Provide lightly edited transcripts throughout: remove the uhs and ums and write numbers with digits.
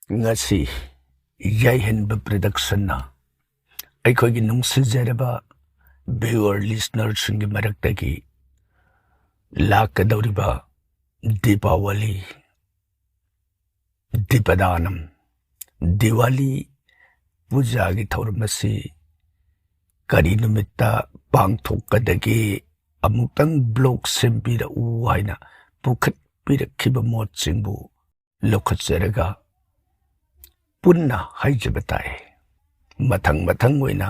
ngasi yaihenba production na ꯑꯩꯈꯣꯏꯒꯤ ꯅꯨꯡꯁꯤꯖꯔꯕ viewer listenersꯤꯡꯒꯤ ꯃꯔꯛꯇꯒꯤ ꯂꯥꯛꯀꯗꯧꯔꯤꯕ ꯗꯤꯄꯥꯋꯂꯤ ꯗꯤꯄꯗꯥꯅꯝ ꯗꯤꯋꯥꯂꯤ ꯄꯨꯖꯥꯒꯤ ꯊꯧꯔꯝ ꯑꯁꯤ ꯀꯔꯤ ꯅꯨꯃꯤꯠꯇ ꯄꯥꯡꯊꯣꯛꯀꯗꯒꯦ ꯑꯃꯨꯛꯇꯪ ꯕ꯭ꯂꯣꯛ ꯁꯦꯝꯕꯤꯔꯛꯎ ꯍꯥꯏꯅ ꯄꯨꯈꯠꯄꯤꯔꯛꯈꯤꯕ ꯃꯣꯠꯁꯤꯡꯕꯨ ꯂꯧꯈꯠꯆꯔꯒ ꯄꯨꯟꯅ ꯍꯥꯏꯖꯕ ꯇꯥꯏ मथंग मथंग होइना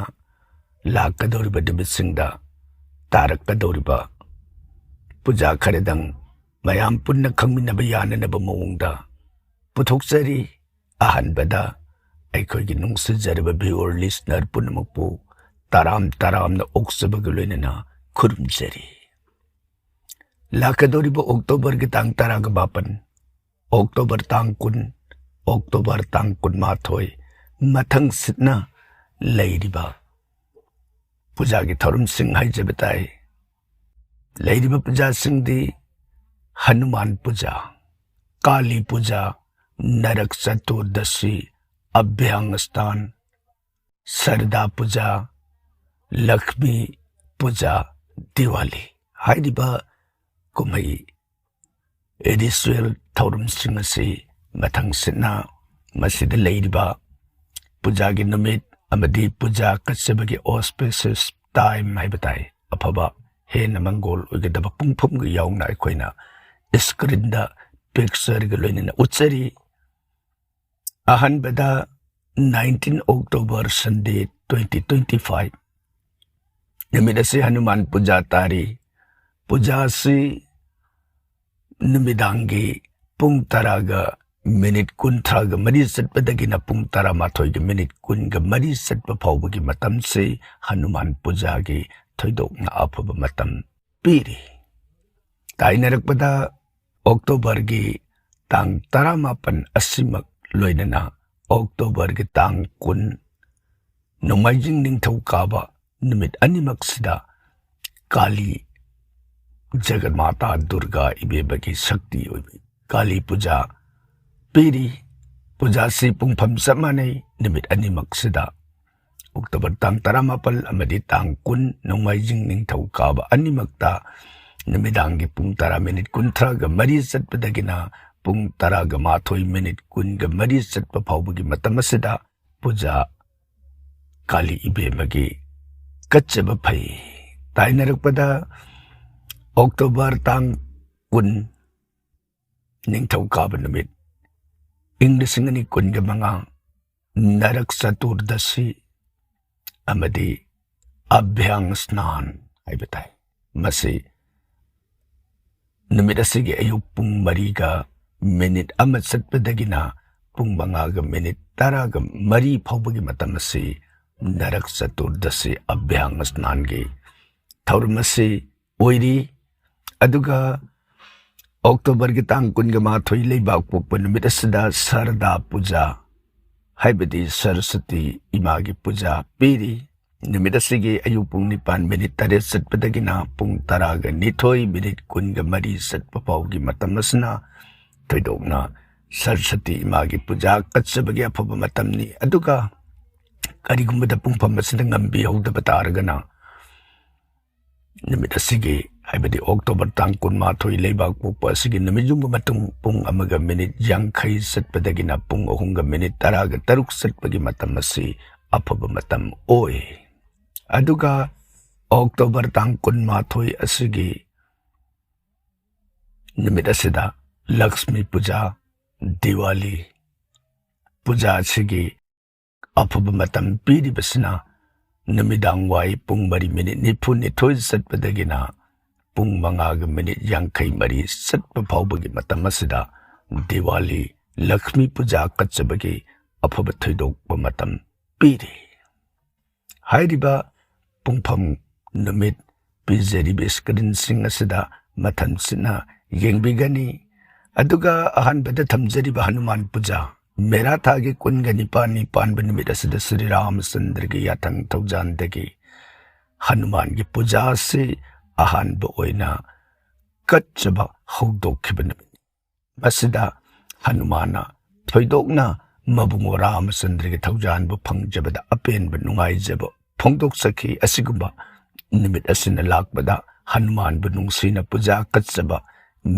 लाकदौरिबा दिबिसिंगदा तारकदौरिबा पूजा खरेदंग मयाम पुन्ना खंगमिनबा याननबा मओंगदा पुथोकचरी अहनबदा अैखोइगी नुंगसिजरबा व्यूअर लिसनर पुनमकपु ताराम ओक्सबगा लोइनना खुरुमजरी लाकदौरिबा अक्टोबर की तांग 12 अक्टोबर तांग 10 अक्टोबर तांग 18 मथंग सितना लैरिबा पूजा की थौरम सिंह हाइजब ताई लैरिबा पूजा सिंह दी हनुमान पूजा काली पूजा नरक चतुर्दशी अभ्यंग स्नान सरदा पूजा लक्ष्मी पूजा दिवाली हाइरिबा कुमई एडिशनल थौरम सिंह से मथंग सिना मसिद लैरिबा पूजा की नुमित अमदी पूजा कच्चबगी ऑस्पेसिस टाइम है बताए अफबा हे नमंगोल उगदब पुंगफुम ग याउना अखोइना स्क्रीन दा पिक्चर ग लोइना उच्चरी अहनबदा 19 अक्टोबर संडे 2025 नमिदा से हनुमान पूजा तारी पूजा से नमिदांगी पुंग तरागा मिनिट 13 मरी सत्पदगिना पुंग 13 मिनिट 10 मरी सत्प फाउबगी मतम से हनुमान पूजा की थोइदोकना अफब मतम पीरी ताइनरकपदा अक्टोबर की तांग 19 असिमक लोइनना अक्टोबर की तांग 10 नोमाइजिंग निंगथौ काबा निमित अनिमकसिदा काली जगन्माता दुर्गा इबेबगी शक्ति ओइबी काली पूजा पीरी पूजा से पुंगफम समाने निमित अनिमकसिदा अक्टोबर तांग 18 अमदी तांग 10 नोमाइजिंग निंगथौ काबा अनिमकता निमिदांगी पुंग 10 मिनिट 13 ग मरी सत्पदगिना पुंग 10 ग 12 मिनिट 10 ग मरी सत्प फाउबगी मतमसिदा पूजा काली इबेमगी कच्चब फै ताइनरकपदा अक्टोबर तांग 10 निंगथौ काबा निमित इंग्लिसिंगनी 15 नरक चतुर्दशी अमदी अभ्यंग स्नान है बताए मसे निमित असिगे अयुक पुंग 3 मिनिट अमत सत्पदगिना पुंग 5 मिनिट 10 मरी फाउबगी मतम से नरक चतुर्दशी अभ्यंग स्नान की थौरम से ओइरी अदुगा अक्टोबर की तांग 19 लेबाक पोकपा नुमित असदा सरदा पूजा हाइबदी सरस्वती इमा की पूजा पीरी नुमित असिगे अयुक पुंग 9 मिनिट 3 सत्पदगिना पुंग 12 मिनिट 10 मरी सत्प फाउगी मतम असना थोइदोकना सरस्वती इमा की पूजा कच्चबगी अफब मतमनी अदुगा करिगुंबदा पुंगफम असदा ngамbi हौदब तारगना निमित असिगे हाइबदी अक्टोबर तांग 19 लेबाक पोकपा असिगे नमिजुंग मतुंग पुंग अमगा मिनिट 50 सत्पदगिना पुंग 3 मिनिट 13 सत्पगी मतम असि अफब मतम ओय अदुगा अक्टोबर तांग 19 असिगे निमित असिदा लक्ष्मी पूजा दिवाली पूजा असिगे अफब मतम पीरिबसिना नमिदांग वाई पुंग 3 मिनिट 92 सत्पदगिना पुंग 5 मिनिट 53 सत्प फाउबगी मतम असदा दिवाली लक्ष्मी पूजा कच्चबगी अफब थोइदोकप मतम पीरी हाइरिबा पुंगफम नुमित पिजरिबे स्क्रीन सिंग असदा मथन सिना येंगबिगनी अदुगा अहनबदा थमजरिबा हनुमान पूजा मेरा थागे 19 निमित असदा श्री रामचंद्र की याथंग थौजानदगी हनुमान की पूजा से अहानब ओइना कच्चब हौदोखिब निमित मसिदा हनुमाना थोइदोकना ꯃꯕꯨꯡ ꯔꯥꯃꯆꯟꯗ꯭ꯔꯒꯤ ꯊꯧꯖꯥꯟꯕꯨ ꯐꯪꯖꯕꯗ ꯑꯄꯦꯟꯕ ꯅꯨꯡꯉꯥꯏꯖꯕ ꯐꯣꯡꯗꯣꯛꯆꯈꯤ꯫ ꯑꯁꯤꯒꯨꯝꯕ ꯅꯨꯃꯤꯠ ꯑꯁꯤꯅ ꯂꯥꯛꯄꯗ ꯍꯅꯨꯃꯥꯟꯕꯨ ꯅꯨꯡꯁꯤꯅ ꯄꯨꯖꯥ ꯀꯠꯆꯕ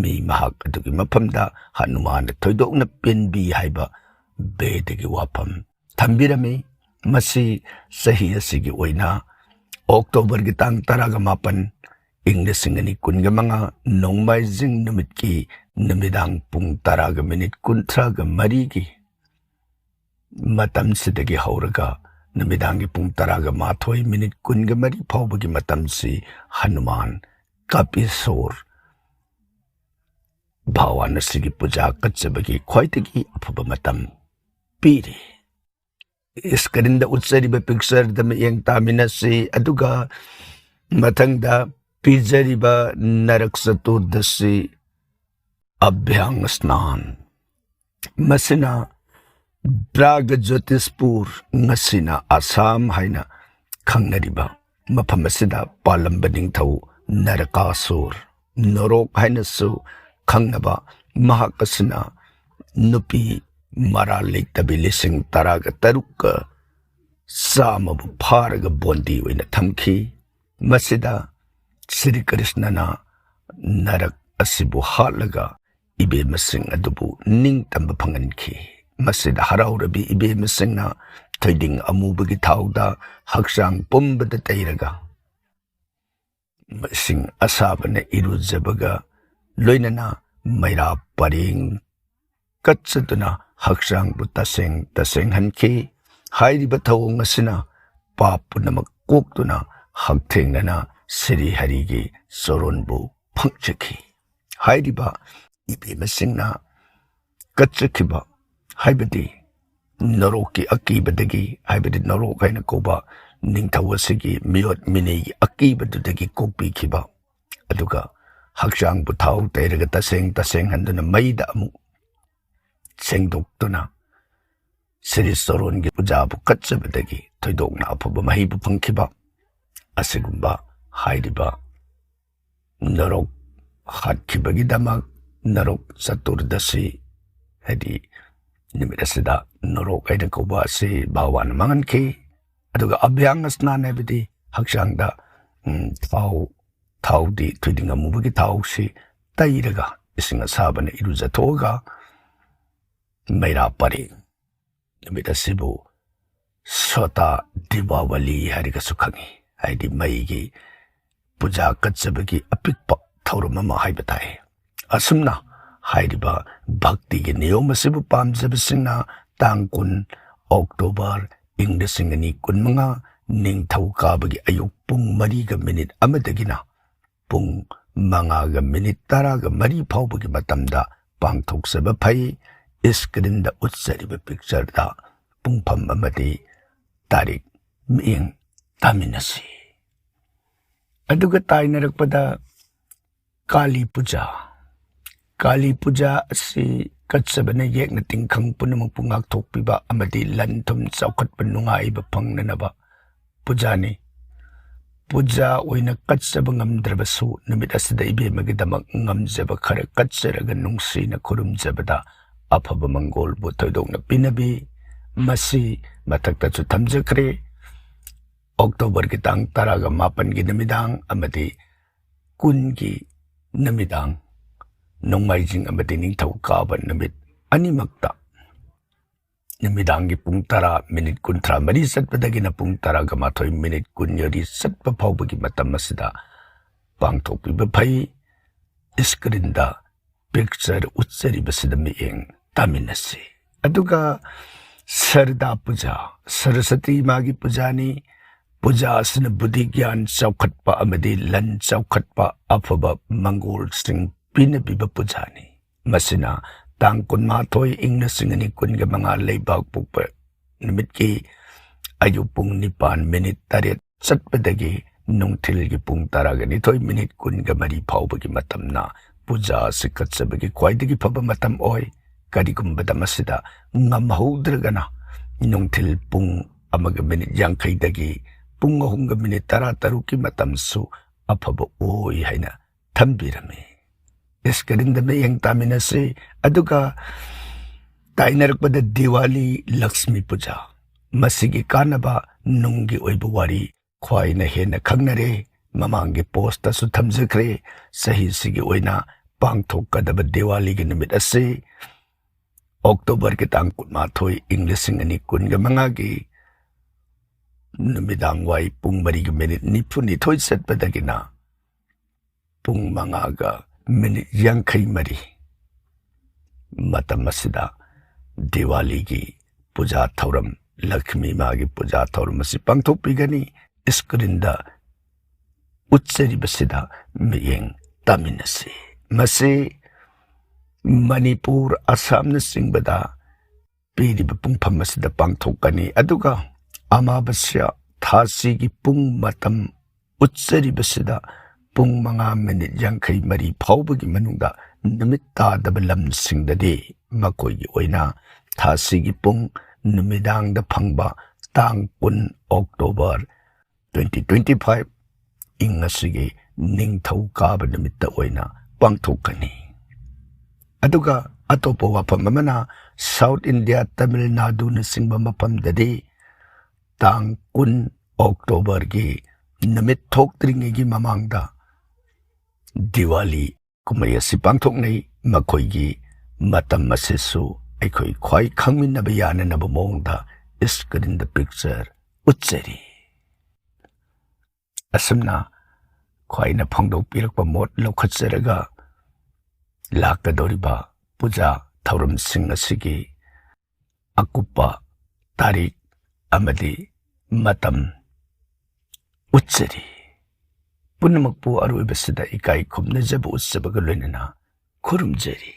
ꯃꯤ ꯃꯍꯥꯛ ꯑꯗꯨꯒꯤ ꯃꯐꯝꯗ ꯍꯅꯨꯃꯥꯟꯅ ꯊꯣꯏꯗꯣꯛꯅ ꯄꯦꯟꯕꯤ ꯍꯥꯏꯕ ꯕꯦꯗꯒꯤ ꯋꯥꯐꯝ ꯊꯝꯕꯤꯔꯝꯃꯤ꯫ ꯃꯁꯤ ꯆꯍꯤ ꯑꯁꯤꯒꯤ ꯑꯣꯏꯅ ꯑꯣꯛꯇꯣꯕꯔꯒꯤ ꯇꯥꯡ 18, ꯏꯪ 2015 ꯅꯣꯡꯃꯥꯏꯖꯤꯡ ꯅꯨꯃꯤꯠꯀꯤ ꯅꯨꯃꯤꯗꯥꯡ ꯄꯨꯡ 10:33 ꯃꯇꯝꯁꯤꯗꯒꯤ ꯍꯧꯔꯒ ꯅꯨꯃꯤꯗꯥꯡꯒꯤ ꯄꯨꯡ 11:23 ꯐꯥꯎꯕꯒꯤ ꯃꯇꯝꯁꯤ ꯍꯅꯨꯃꯥꯟ ꯀꯄꯤꯁꯣꯔ ꯚꯒꯋꯥꯟ ꯑꯁꯤꯒꯤ ꯄꯨꯖꯥ ꯀꯠꯆꯕꯒꯤ ꯈ꯭ꯋꯥꯏꯗꯒꯤ ꯑꯐꯕ ꯃꯇꯝ ꯄꯤꯔꯤ꯫ ꯏꯁꯀ꯭ꯔꯤꯟꯗ ꯎꯠꯆꯔꯤꯕ ꯄꯤꯛꯆꯔꯗ ꯃꯤꯠꯌꯦꯡ ꯇꯥꯃꯤꯟꯅꯁꯤ, ꯑꯗꯨꯒ ꯃꯊꯪꯗ ꯄꯤꯖꯔꯤꯕ ꯅꯔꯛ ꯆꯇꯨꯔꯗꯁꯤ ꯑꯚ꯭ꯌꯪ ꯁ꯭ꯅꯥꯟ, ꯃꯁꯤꯅ ꯕ꯭ꯔꯥꯒꯖꯣꯇꯤꯁꯄꯨꯔ ꯉꯁꯤꯅ ꯑꯁꯥꯝ ꯍꯥꯏꯅ ꯈꯪꯅꯔꯤꯕ ꯃꯐꯝ ꯑꯁꯤꯗ ꯄꯥꯜꯂꯝꯕ ꯅꯤꯡꯊꯧ ꯅꯔꯀꯥꯁꯨꯔ, ꯅꯣꯔꯣꯛ ꯍꯥꯏꯅꯁꯨ ꯈꯪꯅꯕ ꯃꯍꯥꯛ ꯑꯁꯤꯅ ꯅꯨꯄꯤ ꯃꯔꯥꯜ ꯂꯩꯇꯕꯤ 13,100 ꯐꯥꯔꯒ ꯕꯣꯟꯗꯤ ꯑꯣꯏꯅ ꯊꯝꯈꯤ꯫ ꯃꯁꯤꯗ ꯁ꯭ꯔꯤ ꯀ꯭ꯔꯤꯁꯅꯅ ꯅꯔꯛ ꯑꯁꯤꯕꯨ ꯍꯥꯠꯂꯒ ꯏꯕꯦꯝꯃꯁꯤꯡ ꯑꯗꯨꯕꯨ ꯅꯤꯡꯇꯝꯕ ꯐꯪꯍꯟꯈꯤ꯫ ꯃꯁꯤꯗ ꯍꯔꯥꯎꯔꯕꯤ ꯏꯕꯦꯝꯃꯁꯤꯡꯅ ꯊꯣꯏꯗꯤꯡ ꯑꯃꯨꯕꯒꯤ ꯊꯥꯎꯗ ꯍꯛꯆꯥꯡ ꯄꯨꯝꯕꯗ ꯇꯩꯔꯒ ꯏꯁꯤꯡ ꯑꯁꯥꯕꯅ ꯏꯔꯨꯖꯕꯒ ꯂꯣꯏꯅꯅ ꯃꯩꯔꯥ ꯄꯔꯦꯡ ꯀꯠꯆꯗꯨꯅ ꯍꯛꯆꯥꯡꯕꯨ ꯇꯁꯦꯡꯍꯟꯈꯤ꯫ ꯍꯥꯏꯔꯤꯕ ꯊꯧꯑꯣꯡ ꯑꯁꯤꯅ ꯄꯥꯞ ꯄꯨꯝꯅꯃꯛ ꯀꯣꯛꯇꯨꯅ ꯍꯛꯊꯦꯡꯅꯅ ꯁ꯭ꯔꯤ ꯍꯔꯤꯒꯤ ꯆꯣꯔꯣꯟꯕꯨ ꯐꯪꯖꯈꯤ꯫ ꯍꯥꯏꯔꯤꯕ ꯏꯕꯦꯝꯃꯁꯤꯡꯅ ꯀꯠꯆꯈꯤꯕ ꯍꯥꯏꯕꯗꯤ ꯅꯣꯔꯣꯛꯀꯤ ꯑꯀꯤꯕꯗꯒꯤ, ꯍꯥꯏꯕꯗꯤ ꯅꯣꯔꯣꯛ ꯍꯥꯏꯅ ꯀꯧꯕ ꯅꯤꯡꯊꯧ ꯑꯁꯤꯒꯤ ꯃꯤꯑꯣꯠ ꯃꯤꯅꯩꯒꯤ ꯑꯀꯤꯕꯗꯨꯗꯒꯤ ꯀꯣꯛꯄꯤꯈꯤꯕ, ꯑꯗꯨꯒ ꯍꯛꯆꯥꯡꯕꯨ ꯊꯥꯎ ꯇꯩꯔꯒ ꯇꯁꯦꯡꯍꯟꯗꯨꯅ ꯃꯩꯗ ꯑꯃꯨꯛ ꯁꯦꯡꯗꯣꯛꯇꯨꯅ ꯁ꯭ꯔꯤ ꯆꯣꯔꯣꯟꯒꯤ ꯄꯨꯖꯥꯕꯨ ꯀꯠꯆꯕꯗꯒꯤ ꯊꯣꯏꯗꯣꯛꯅ ꯑꯐꯕ ꯃꯍꯩꯕꯨ ꯐꯪꯈꯤꯕ ꯑꯁꯤꯒꯨꯝꯕ ꯍꯥꯏꯔꯤꯕ ꯅꯣꯔꯣꯛ ꯍꯥꯠꯈꯤꯕꯒꯤꯗꯃꯛ ꯅꯔꯛ ꯆꯇꯨꯔꯗꯁꯤ ꯍꯥꯏꯗꯤ ꯅꯨꯃꯤꯠ ꯑꯁꯤꯗ ꯅꯣꯔꯣꯛ ꯍꯥꯏꯅ ꯀꯧꯕ ꯑꯁꯤ ꯚꯒꯋꯥꯟꯅ ꯃꯥꯡꯍꯟꯈꯤ꯫ ꯑꯗꯨꯒ ꯑꯚ꯭ꯌꯪ ꯁ꯭ꯅꯥꯟ ꯍꯥꯏꯕꯗꯤ ꯍꯛꯆꯥꯡꯗ ꯊꯥꯎꯗꯤ ꯊꯣꯏꯗꯤꯡ ꯑꯃꯨꯕꯒꯤ ꯊꯥꯎꯁꯤ ꯇꯩꯔꯒ ꯏꯁꯤꯡ ꯑꯁꯥꯕꯅ ꯏꯔꯨꯖꯊꯣꯛꯑꯒ ꯃꯩꯔꯥ ꯄꯔꯦꯡ, ꯅꯨꯃꯤꯠ ꯑꯁꯤꯕꯨ ꯁꯣꯇꯥ ꯗꯤꯄꯥꯋꯂꯤ ꯍꯥꯏꯔꯒꯁꯨ ꯈꯪꯉꯤ, ꯍꯥꯏꯗꯤ ꯃꯩꯒꯤ ꯄꯨꯖꯥ ꯀꯠꯆꯕꯒꯤ ꯑꯄꯤꯛꯄ ꯊꯧꯔꯝ ꯑꯃ ꯍꯥꯏꯕ ꯇꯥꯏ꯫ ꯑꯁꯨꯝꯅ ꯍꯥꯏꯔꯤꯕ ꯚꯛꯇꯤꯒꯤ ꯅꯤꯌꯣꯝ ꯑꯁꯤꯕꯨ ꯄꯥꯝꯖꯕꯁꯤꯡꯅ ꯇꯥꯡ 10 ꯑꯣꯛꯇꯣꯕꯔ ꯏꯪ 2015 ꯅꯤꯡꯊꯧ ꯀꯥꯕꯒꯤ ꯑꯌꯨꯛ ꯄꯨꯡ 4:01 ꯄꯨꯡ 5:13 ꯐꯥꯎꯕꯒꯤ ꯃꯇꯝꯗ ꯄꯥꯡꯊꯣꯛꯆꯕ ꯐꯩ꯫ ꯏꯁꯀ꯭ꯔꯤꯟꯗ ꯎꯠꯆꯔꯤꯕ ꯄꯤꯛꯆꯔꯗ ꯄꯨꯡꯐꯝ ꯑꯃꯗꯤ ꯇꯥꯔꯤꯛ ꯃꯤꯠꯌꯦꯡ ꯇꯥꯃꯤꯟꯅꯁꯤ꯫ ꯑꯗꯨꯒ ꯇꯥꯏꯅꯔꯛꯄꯗ ꯀꯥꯂꯤ ꯄꯨꯖꯥ ꯑꯁꯤ ꯀꯠꯆꯕꯅ ꯌꯦꯛꯅ ꯇꯤꯡꯈꯪ ꯄꯨꯝꯅꯃꯛꯄꯨ ꯉꯥꯛꯊꯣꯛꯄꯤꯕ ꯑꯃꯗꯤ ꯂꯟ ꯊꯨꯝ ꯆꯥꯎꯈꯠꯄ ꯅꯨꯡꯉꯥꯏꯕ ꯐꯪꯅꯅꯕ ꯄꯨꯖꯥꯅꯤ꯫ ꯄꯨꯖꯥ ꯑꯣꯏꯅ ꯀꯠꯆꯕ ꯉꯝꯗ꯭ꯔꯕꯁꯨ ꯅꯨꯃꯤꯠ ꯑꯁꯤꯗ ꯏꯕꯦꯝꯃꯒꯤꯗꯃꯛ ꯉꯝꯖꯕ ꯈꯔ ꯀꯠꯆꯔꯒ ꯅꯨꯡꯁꯤꯅ ꯈꯨꯔꯨꯝꯖꯕꯗ ꯑꯐꯕ ꯃꯪꯒꯣꯜꯕꯨ ꯊꯣꯏꯗꯣꯛꯅ ꯄꯤꯅꯕꯤ꯫ ꯃꯁꯤ ꯃꯊꯛꯇꯁꯨ ꯊꯝꯖꯈ꯭ꯔꯦ꯫ ꯑꯣꯛꯇꯣꯕꯔꯒꯤ ꯇꯥꯡ 18 ꯅꯨꯃꯤꯗꯥꯡ ꯑꯃꯗꯤ 10 ꯅꯨꯃꯤꯗꯥꯡ, ꯅꯣꯡꯃꯥꯏꯖꯤꯡ ꯑꯃꯗꯤ ꯅꯤꯡꯊꯧꯀꯥꯕ ꯅꯨꯃꯤꯠ ꯑꯅꯤꯃꯛꯇ ꯅꯨꯃꯤꯗꯥꯡꯒꯤ ꯄꯨꯡ 10:33 ꯆꯠꯄꯗꯒꯤꯅ ꯄꯨꯡ 11:20 ꯆꯠꯄ ꯐꯥꯎꯕꯒꯤ ꯃꯇꯝ ꯑꯁꯤꯗ ꯄꯥꯡꯊꯣꯛꯄꯤꯕ ꯐꯩ꯫ ꯏꯁꯀ꯭ꯔꯤꯟꯗ ꯄꯤꯛꯆꯔ ꯎꯠꯆꯔꯤꯕꯁꯤꯗ ꯃꯤꯠꯌꯦꯡ ꯇꯥꯃꯤꯟꯅꯁꯤ꯫ ꯑꯗꯨꯒ ꯁꯔꯗꯥ ꯄꯨꯖꯥ, ꯁꯔꯁꯇꯤ ꯃꯥꯒꯤ ꯄꯨꯖꯥꯅꯤ꯫ ꯄꯨꯖꯥ ꯑꯁꯤꯅ ꯕꯨꯙꯤ ꯒ꯭ꯌꯥꯟ ꯆꯥꯎꯈꯠꯄ ꯑꯃꯗꯤ ꯂꯟ ꯆꯥꯎꯈꯠꯄ ꯑꯐꯕ ꯃꯪꯒꯣꯜꯁꯤꯡ ꯄꯤꯅꯕꯤꯕ ꯄꯨꯖꯥꯅꯤ꯫ ꯃꯁꯤꯅ ꯇꯥꯡ 12 ꯏꯪ 2015 ꯂꯩꯕꯥꯛ ꯄꯣꯛꯄ ꯅꯨꯃꯤꯠꯀꯤ ꯑꯌꯨꯛ ꯄꯨꯡ 9:08 ꯆꯠꯄꯗꯒꯤ ꯅꯨꯡꯊꯤꯜꯒꯤ ꯄꯨꯡ 12:23 ꯐꯥꯎꯕꯒꯤ ꯃꯇꯝꯅ ꯄꯨꯖꯥ ꯑꯁꯤ ꯀꯠꯆꯕꯒꯤ ꯈ꯭ꯋꯥꯏꯗꯒꯤ ꯐꯕ ꯃꯇꯝ ꯑꯣꯏ꯫ ꯀꯔꯤꯒꯨꯝꯕꯗ ꯃꯁꯤꯗ ꯉꯝꯍꯧꯗ꯭ꯔꯒꯅ ꯅꯨꯡꯊꯤꯜ ꯄꯨꯡ 1:50 ꯄꯨꯡ 3:13 ꯃꯇꯝꯁꯨ ꯑꯐꯕ ꯑꯣꯏ ꯍꯥꯏꯅ ꯊꯝꯕꯤꯔꯝꯃꯤ꯫ ꯏꯁꯀ꯭ꯔꯤꯟꯗ ꯃꯤꯠꯌꯦꯡ ꯇꯥꯃꯤꯟꯅꯁꯤ꯫ ꯑꯗꯨꯒ ꯇꯥꯏꯅꯔꯛꯄꯗ ꯗꯤꯋꯥꯂꯤ ꯂꯛꯁꯃꯤ ꯄꯨꯖꯥ ꯃꯁꯤꯒꯤ ꯀꯥꯟꯅꯕ ꯅꯨꯡꯒꯤ ꯑꯣꯏꯕ ꯋꯥꯔꯤ ꯈ꯭ꯋꯥꯏꯅ ꯍꯦꯟꯅ ꯈꯪꯅꯔꯦ ꯃꯃꯥꯡꯒꯤ ꯄꯣꯁꯇꯁꯨ ꯊꯝꯖꯈ꯭ꯔꯦ ꯆꯍꯤꯁꯤꯒꯤ ꯑꯣꯏꯅ ꯄꯥꯡꯊꯣꯛꯀꯗꯕ ꯗꯤꯋꯥꯂꯤꯒꯤ ꯅꯨꯃꯤꯠ ꯑꯁꯤ ꯑꯣꯛꯇꯣꯕꯔꯒꯤ ꯇꯥꯡ 12 ꯏꯪ 2015ꯒꯤ ꯅꯨꯃꯤꯗꯥꯡ ꯋꯥꯏ ꯄꯨꯡ 4:92 ꯆꯠꯄꯗꯒꯤꯅ ꯄꯨꯡ 5:53 ꯃꯇꯝ ꯑꯁꯤꯗ ꯗꯤꯋꯥꯂꯤꯒꯤ ꯄꯨꯖꯥ ꯊꯧꯔꯝ ꯂꯛష్ꯃꯤ ꯃꯥꯒꯤ ꯄꯨꯖꯥ ꯊꯧꯔꯝ ꯑꯁꯤ ꯄꯥꯡꯊꯣꯛꯄꯤꯒꯅꯤ ꯏꯁꯀ꯭ꯔꯤꯟꯗ ꯎꯠꯆꯔꯤꯕꯁꯤꯗ ꯃꯤꯠꯌꯦꯡ ꯇꯥꯃꯤꯟꯅꯁꯤ ꯃꯁꯤ ꯃꯅꯤꯄꯨꯔ ꯑꯁꯥꯝꯅꯆꯤꯡꯕꯗ ꯄꯤꯔꯤꯕ ꯄꯨꯡꯐꯝ ꯑꯁꯤꯗ ꯄꯥꯡꯊꯣꯛꯀꯅꯤ ꯑꯗꯨꯒ ꯑꯃꯥꯕꯁ꯭ꯌꯥ ꯊꯥꯁꯤꯒꯤ ꯄꯨꯡ ꯃꯇꯝ ꯎꯠꯆꯔꯤꯕꯁꯤꯗ ꯄꯨꯡ 5:53 ꯐꯥꯎꯕꯒꯤ ꯃꯅꯨꯡꯗ ꯅꯨꯃꯤꯠ ꯇꯥꯗꯕ ꯂꯝꯁꯤꯡꯗꯗꯤ ꯃꯈꯣꯏꯒꯤ ꯑꯣꯏꯅ ꯊꯥꯁꯤꯒꯤ ꯄꯨꯡ ꯅꯨꯃꯤꯗꯥꯡꯗ ꯐꯪꯕ ꯇꯥꯡ 10 ꯑꯣꯛꯇꯣꯕꯔ 2025 ꯏꯪ ꯑꯁꯤꯒꯤ ꯅꯤꯡꯊꯧꯀꯥꯕ ꯅꯨꯃꯤꯠꯇ ꯑꯣꯏꯅ ꯄꯥꯡꯊꯣꯛꯀꯅꯤ ꯑꯗꯨꯒ ꯑꯇꯣꯞꯄ ꯋꯥꯐꯝ ꯑꯃꯅ ꯁꯥꯎꯠ ꯏꯟꯗꯤꯌꯥ ꯇꯥꯃꯤꯜ ꯅꯥꯗꯨꯅꯆꯤꯡꯕ ꯃꯐꯝꯗꯗꯤ ꯇꯥꯡ 10 ꯑꯣꯛꯇꯣꯕꯔꯒꯤ ꯅꯨꯃꯤꯠ ꯊꯣꯛꯇ꯭ꯔꯤꯉꯩꯒꯤ ꯃꯃꯥꯡꯗ ꯗꯤꯋꯥꯂꯤ ꯀꯨꯝꯍꯩ ꯑꯁꯤ ꯄꯥꯡꯊꯣꯛꯅꯩ ꯃꯈꯣꯏꯒꯤ ꯃꯇꯝ ꯑꯁꯤꯁꯨ ꯑꯩꯈꯣꯏ ꯈ꯭ꯋꯥꯏ ꯈꯪꯃꯤꯟꯅꯕ ꯌꯥꯅꯅꯕ ꯃꯑꯣꯡꯗ ꯏꯁꯀ꯭ꯔꯤꯟꯗ ꯄꯤꯛꯆꯔ ꯎꯠꯆꯔꯤ ꯑꯁꯨꯝꯅ ꯈ꯭ꯋꯥꯏꯅ ꯐꯣꯡꯗꯣꯛꯄꯤꯔꯛꯄ ꯃꯣꯠ ꯂꯧꯈꯠꯆꯔꯒ ꯂꯥꯛꯀꯗꯧꯔꯤꯕ ꯄꯨꯖꯥ ꯊꯧꯔꯝꯁꯤꯡ ꯑꯁꯤꯒꯤ ꯑꯀꯨꯞꯄ ꯇꯥꯔꯤꯛ ꯑꯃꯗꯤ ꯃꯇꯝ ꯎꯠꯆꯔꯤ ꯄꯨꯝꯅꯃꯛꯄꯨ ꯑꯔꯣꯏꯕꯁꯤꯗ ꯏꯀꯥꯏ ꯈꯨꯝꯅꯖꯕ ꯎꯠꯆꯕꯒ ꯂꯣꯏꯅꯅ ꯈꯨꯔꯨꯝꯖꯔꯤ